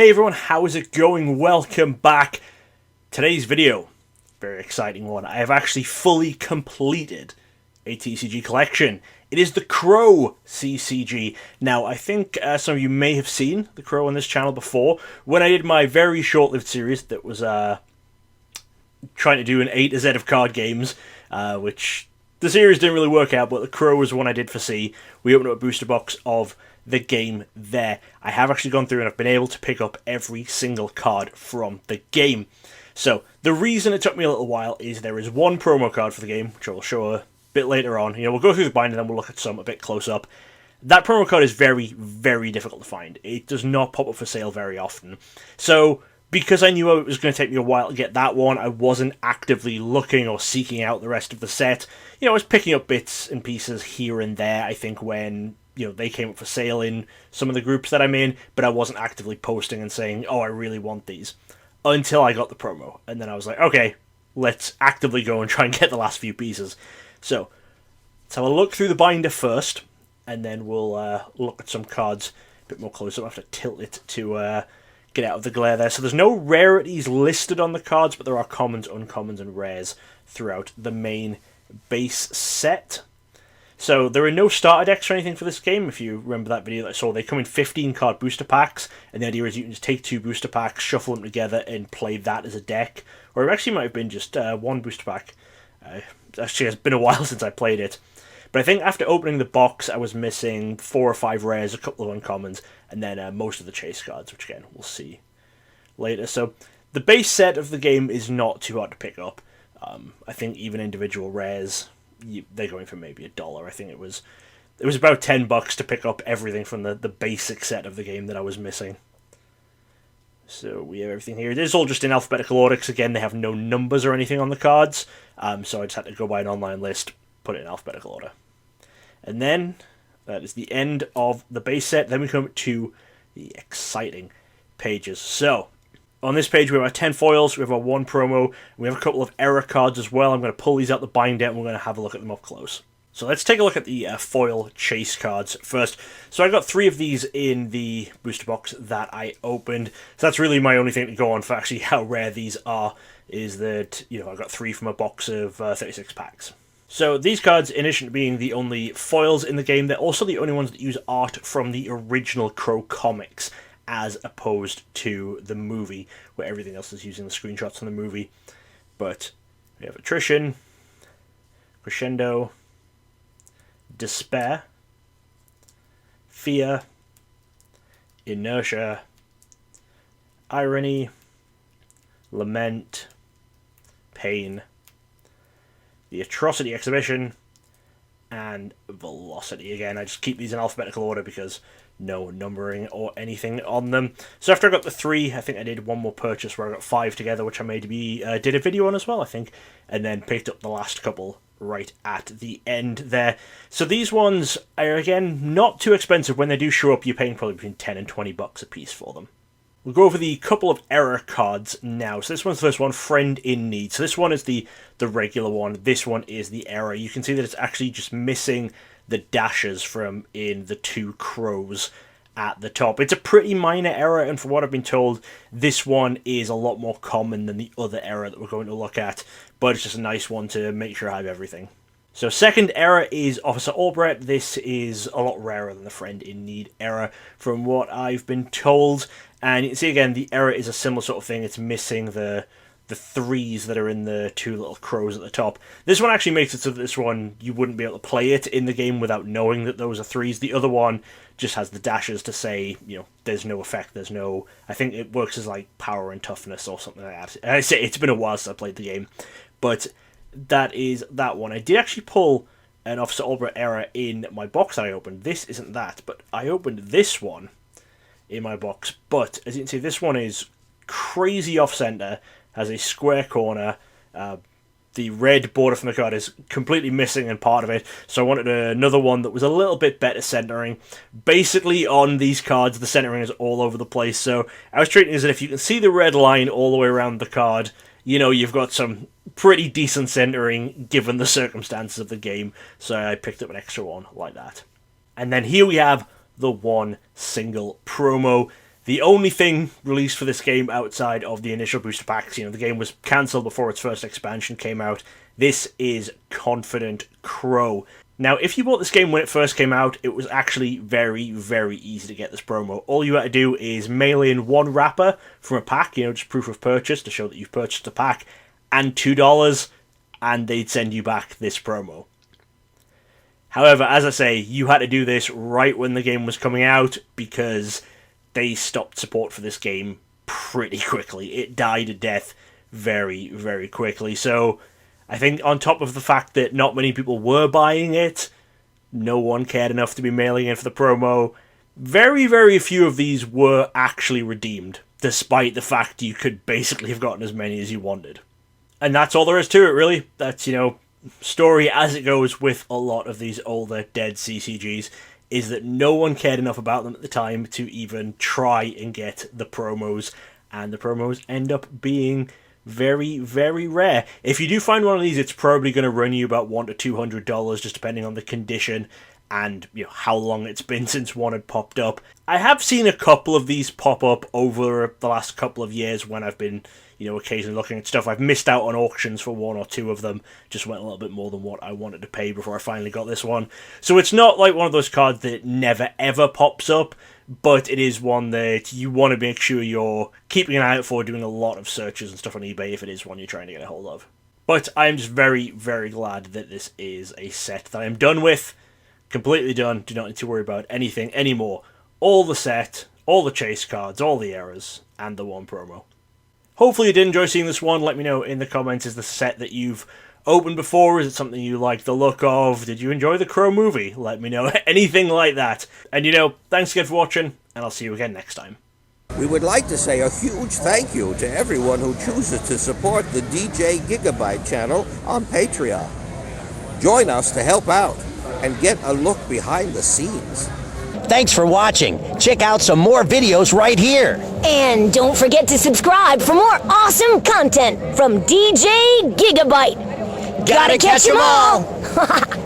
Hey everyone, how is it going? Welcome back. Today's video, very exciting one. I have actually fully completed a TCG collection. It is the Crow CCG. Now, I think some of you may have seen the Crow on this channel before. When I did my very short-lived series that was trying to do an A to Z of card games, which the series didn't really work out, but the Crow was one I did for C. We opened up a booster box of the game there. I have actually gone through and I've been able to pick up every single card from the game. So, the reason it took me a little while is there is one promo card for the game, which I will show a bit later on. We'll go through the binder and then we'll look at some a bit close up. That promo card is very, very difficult to find. It does not pop up for sale very often. So, because I knew it was going to take me a while to get that one, I wasn't actively looking or seeking out the rest of the set. I was picking up bits and pieces here and there, I think, when they came up for sale in some of the groups that I'm in, but I wasn't actively posting and saying, oh, I really want these, until I got the promo. And then I was like, okay, let's actively go and try and get the last few pieces. So, let's have a look through the binder first, and then we'll look at some cards a bit more close up. I have to tilt it to get out of the glare there. So there's no rarities listed on the cards, but there are commons, uncommons, and rares throughout the main base set. So there are no starter decks or anything for this game. If you remember that video that I saw, they come in 15 card booster packs, and the idea is you can just take 2 booster packs, shuffle them together, and play that as a deck. Or it actually might have been just one booster pack. Actually, it's been a while since I played it. But I think after opening the box, I was missing 4 or 5 rares, a couple of uncommons, and then most of the chase cards, which again, we'll see later. So the base set of the game is not too hard to pick up. I think even individual rares, they're going for maybe $1. I think it was about $10 to pick up everything from the basic set of the game that I was missing. So we have everything here. It is all just in alphabetical order, because again, they have no numbers or anything on the cards. So I just had to go by an online list, put it in alphabetical order. And then, that is the end of the base set. Then we come to the exciting pages. So, on this page we have our 10 foils, we have our 1 promo, we have a couple of error cards as well. I'm going to pull these out the binder and we're going to have a look at them up close. So let's take a look at the foil chase cards first. So I got 3 of these in the booster box that I opened. So that's really my only thing to go on for actually how rare these are, is that, I got 3 from a box of 36 packs. So these cards, in addition to being the only foils in the game, they're also the only ones that use art from the original Crow comics, as opposed to the movie, where everything else is using the screenshots from the movie. But we have Attrition, Crescendo, Despair, Fear, Inertia, Irony, Lament, Pain, the Atrocity Exhibition, and Velocity. Again, I just keep these in alphabetical order because no numbering or anything on them. So after I got the 3, I think I did one more purchase where I got 5 together, which I maybe did a video on as well, I think, and then picked up the last couple right at the end there. So these ones are, again, not too expensive. When they do show up, you're paying probably between $10 and $20 a piece for them. We'll go over the couple of error cards now. So this one's the first one, Friend in Need. So this one is the regular one. This one is the error. You can see that it's actually just missing the dashes from in the 2 crows at the top. It's a pretty minor error, and from what I've been told, this one is a lot more common than the other error that we're going to look at, but it's just a nice one to make sure I have everything. So second error is Officer Albrecht. This is a lot rarer than the Friend in Need error, from what I've been told. And you can see again, the error is a similar sort of thing. It's missing the 3s that are in the 2 little crows at the top. This one actually makes it so that this one, you wouldn't be able to play it in the game without knowing that those are 3s. The other one just has the dashes to say, there's no effect, there's no... I think it works as like power and toughness or something like that. I say it's been a while since I played the game, but that is that one. I did actually pull an Officer Albrecht error in my box that I opened. This isn't that, but I opened this one in my box. But as you can see, this one is crazy off-center, has a square corner. The red border from the card is completely missing in part of it, so I wanted another one that was a little bit better centering. Basically, on these cards, the centering is all over the place, so I was treating it as if you can see the red line all the way around the card, you've got some pretty decent centering given the circumstances of the game, so I picked up an extra one like that. And then here we have the one single promo. The only thing released for this game outside of the initial booster packs, the game was cancelled before its first expansion came out. This is Confident Crow. Now, if you bought this game when it first came out, it was actually very, very easy to get this promo. All you had to do is mail in one wrapper from a pack, just proof of purchase to show that you've purchased a pack, and $2, and they'd send you back this promo. However, as I say, you had to do this right when the game was coming out, because they stopped support for this game pretty quickly. It died a death very, very quickly. So I think on top of the fact that not many people were buying it, no one cared enough to be mailing in for the promo, very, very few of these were actually redeemed, despite the fact you could basically have gotten as many as you wanted. And that's all there is to it, really. That's, story as it goes with a lot of these older dead CCGs, is that no one cared enough about them at the time to even try and get the promos, and the promos end up being very, very rare. If you do find one of these, it's probably going to run you about $100 to $200, just depending on the condition and how long it's been since one had popped up. I have seen a couple of these pop up over the last couple of years when I've been occasionally looking at stuff. I've missed out on auctions for one or two of them, just went a little bit more than what I wanted to pay before I finally got this one. So it's not like one of those cards that never ever pops up, but it is one that you want to make sure you're keeping an eye out for, doing a lot of searches and stuff on eBay if it is one you're trying to get a hold of. But I'm just very, very glad that this is a set that I'm done with. Completely done. Do not need to worry about anything anymore. All the set, all the chase cards, all the errors, and the one promo. Hopefully you did enjoy seeing this one. Let me know in the comments, is the set that you've opened before? Is it something you like the look of? Did you enjoy the Crow movie? Let me know. Anything like that. And thanks again for watching, and I'll see you again next time. We would like to say a huge thank you to everyone who chooses to support the DJ Gigabyte channel on Patreon. Join us to help out and get a look behind the scenes. Thanks for watching. Check out some more videos right here. And don't forget to subscribe for more awesome content from DJ Gigabyte. Gotta catch 'em all!